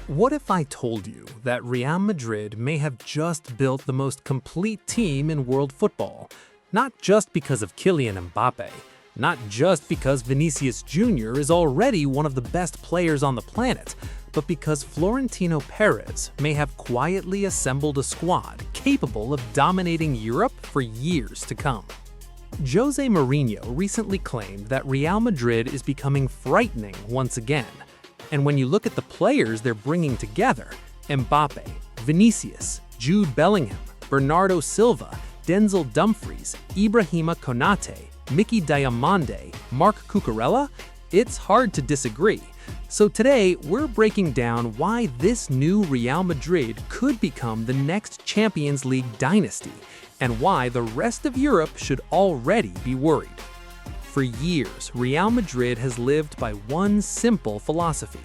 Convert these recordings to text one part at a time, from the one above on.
What if I told you that Real Madrid may have just built the most complete team in world football? Not just because of Kylian Mbappe, not just because Vinicius Jr is already one of the best players on the planet, but because Florentino Perez may have quietly assembled a squad capable of dominating Europe for years to come. Jose Mourinho recently claimed that Real Madrid is becoming frightening once again. And when you look at the players they're bringing together, Mbappe, Vinicius, Jude Bellingham, Bernardo Silva, Dumfries, Ibrahima Konate, Mickey Diomande, Marc Cucurella, it's hard to disagree. So today, we're breaking down why this new Real Madrid could become the next Champions League dynasty, and why the rest of Europe should already be worried. For years, Real Madrid has lived by one simple philosophy: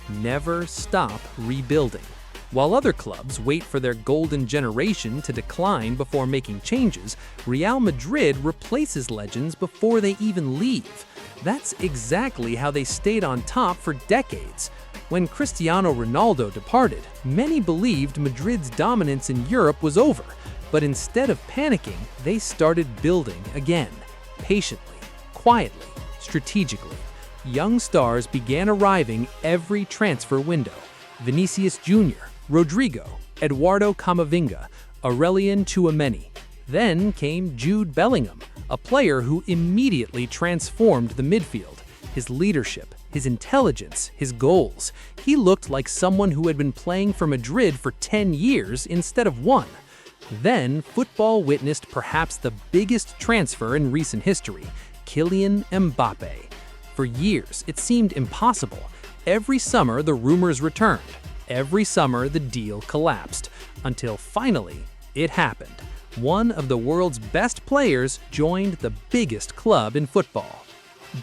never stop rebuilding. While other clubs wait for their golden generation to decline before making changes, Real Madrid replaces legends before they even leave. That's exactly how they stayed on top for decades. When Cristiano Ronaldo departed, many believed Madrid's dominance in Europe was over, but instead of panicking, they started building again, patiently, quietly, strategically. Young stars began arriving every transfer window: Vinícius Jr, Rodrigo, Eduardo Camavinga, Aurelien Tchouameni. Then came Jude Bellingham, a player who immediately transformed the midfield. His leadership, his intelligence, his goals. He looked like someone who had been playing for Madrid for 10 years instead of one. Then football witnessed perhaps the biggest transfer in recent history: Kylian Mbappe. For years, it seemed impossible. Every summer, the rumors returned. Every summer, the deal collapsed. Until finally, it happened. One of the world's best players joined the biggest club in football.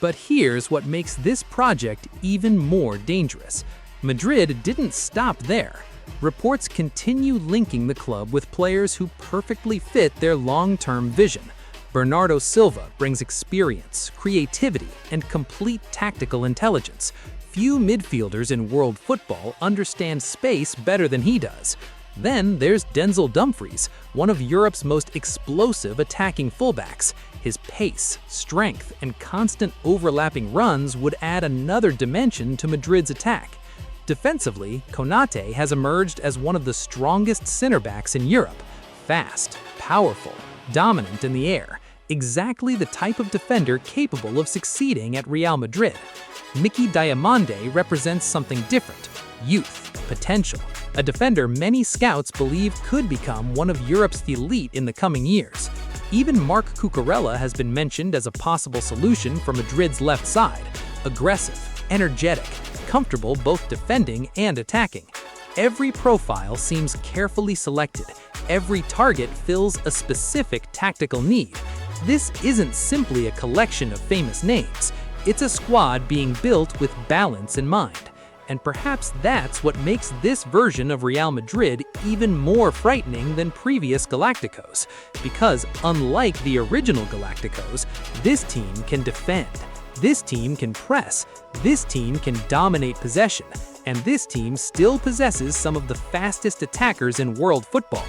But here's what makes this project even more dangerous. Madrid didn't stop there. Reports continue linking the club with players who perfectly fit their long-term vision. Bernardo Silva brings experience, creativity, and complete tactical intelligence. Few midfielders in world football understand space better than he does. Then there's Dumfries, one of Europe's most explosive attacking fullbacks. His pace, strength, and constant overlapping runs would add another dimension to Madrid's attack. Defensively, Konate has emerged as one of the strongest center backs in Europe. Fast, powerful, dominant in the air. Exactly the type of defender capable of succeeding at Real Madrid. Mickey Diomande represents something different: youth, potential. A defender many scouts believe could become one of Europe's elite in the coming years. Even Marc Cucurella has been mentioned as a possible solution for Madrid's left side. Aggressive, energetic, comfortable both defending and attacking. Every profile seems carefully selected. Every target fills a specific tactical need. This isn't simply a collection of famous names. It's a squad being built with balance in mind. And perhaps that's what makes this version of Real Madrid even more frightening than previous Galacticos. Because unlike the original Galacticos, this team can defend. This team can press. This team can dominate possession. And this team still possesses some of the fastest attackers in world football.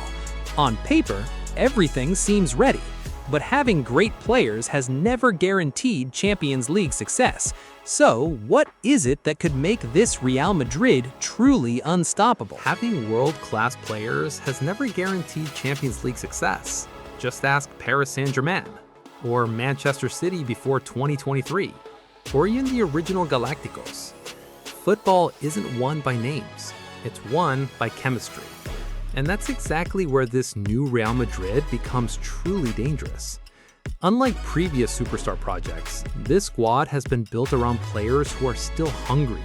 On paper, everything seems ready. But having great players has never guaranteed Champions League success. So, what is it that could make this Real Madrid truly unstoppable? Having world-class players has never guaranteed Champions League success. Just ask Paris Saint-Germain, or Manchester City before 2023, or even the original Galacticos. Football isn't won by names, it's won by chemistry. And that's exactly where this new Real Madrid becomes truly dangerous. Unlike previous superstar projects, this squad has been built around players who are still hungry.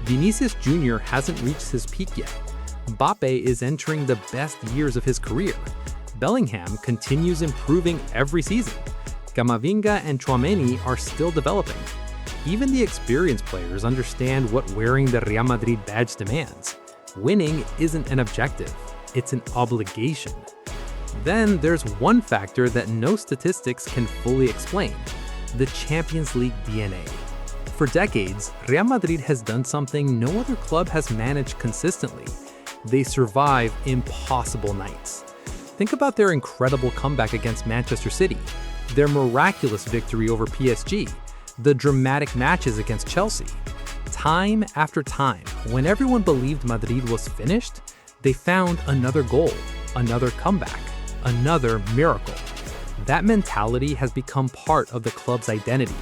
Vinícius Jr hasn't reached his peak yet. Mbappe is entering the best years of his career. Bellingham continues improving every season. Camavinga and Tchouameni are still developing. Even the experienced players understand what wearing the Real Madrid badge demands. Winning isn't an objective. It's an obligation. Then there's one factor that no statistics can fully explain: the Champions League DNA. For decades, Real Madrid has done something no other club has managed consistently. They survive impossible nights. Think about their incredible comeback against Manchester City, their miraculous victory over PSG, the dramatic matches against Chelsea. Time after time, when everyone believed Madrid was finished, they found another goal, another comeback, another miracle. That mentality has become part of the club's identity.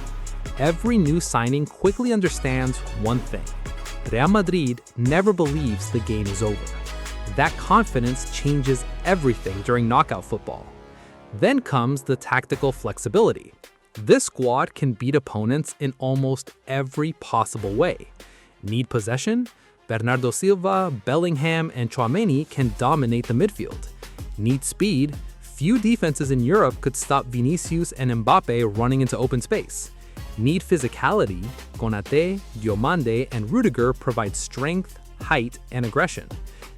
Every new signing quickly understands one thing: Real Madrid never believes the game is over. That confidence changes everything during knockout football. Then comes the tactical flexibility. This squad can beat opponents in almost every possible way. Need possession? Bernardo Silva, Bellingham, and Tchouaméni can dominate the midfield. Need speed? Few defenses in Europe could stop Vinícius and Mbappe running into open space. Need physicality? Konate, Diomande, and Rudiger provide strength, height, and aggression.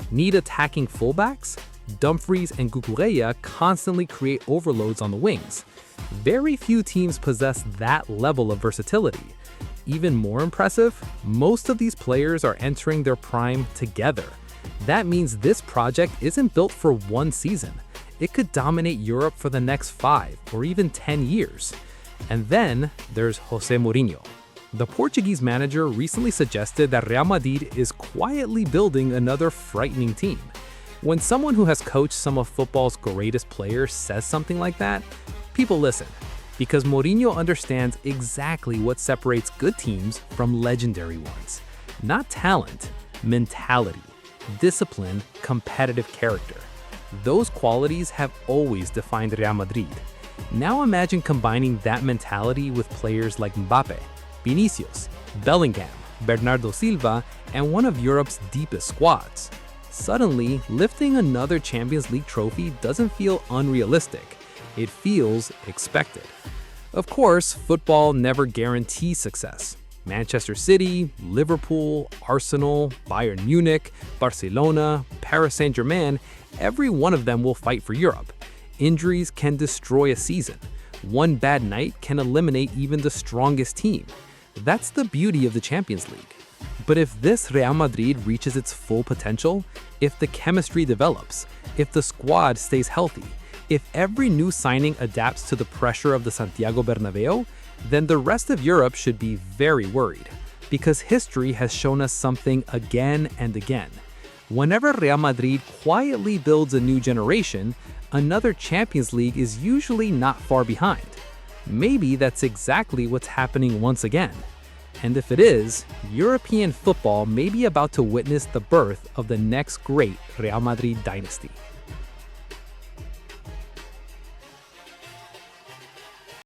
Need attacking fullbacks? Dumfries and Cucurella constantly create overloads on the wings. Very few teams possess that level of versatility. Even more impressive, most of these players are entering their prime together. That means this project isn't built for one season. It could dominate Europe for the next 5 or even 10 years. And then there's Jose Mourinho. The Portuguese manager recently suggested that Real Madrid is quietly building another frightening team. When someone who has coached some of football's greatest players says something like that, people listen, because Mourinho understands exactly what separates good teams from legendary ones. Not talent, mentality, discipline, competitive character. Those qualities have always defined Real Madrid. Now imagine combining that mentality with players like Mbappe, Vinícius, Bellingham, Bernardo Silva, and one of Europe's deepest squads. Suddenly, lifting another Champions League trophy doesn't feel unrealistic. It feels expected. Of course, football never guarantees success. Manchester City, Liverpool, Arsenal, Bayern Munich, Barcelona, Paris Saint-Germain, every one of them will fight for Europe. Injuries can destroy a season. One bad night can eliminate even the strongest team. That's the beauty of the Champions League. But if this Real Madrid reaches its full potential, if the chemistry develops, if the squad stays healthy, if every new signing adapts to the pressure of the Santiago Bernabeu, then the rest of Europe should be very worried, because history has shown us something again and again. Whenever Real Madrid quietly builds a new generation, another Champions League is usually not far behind. Maybe that's exactly what's happening once again. And if it is, European football may be about to witness the birth of the next great Real Madrid dynasty.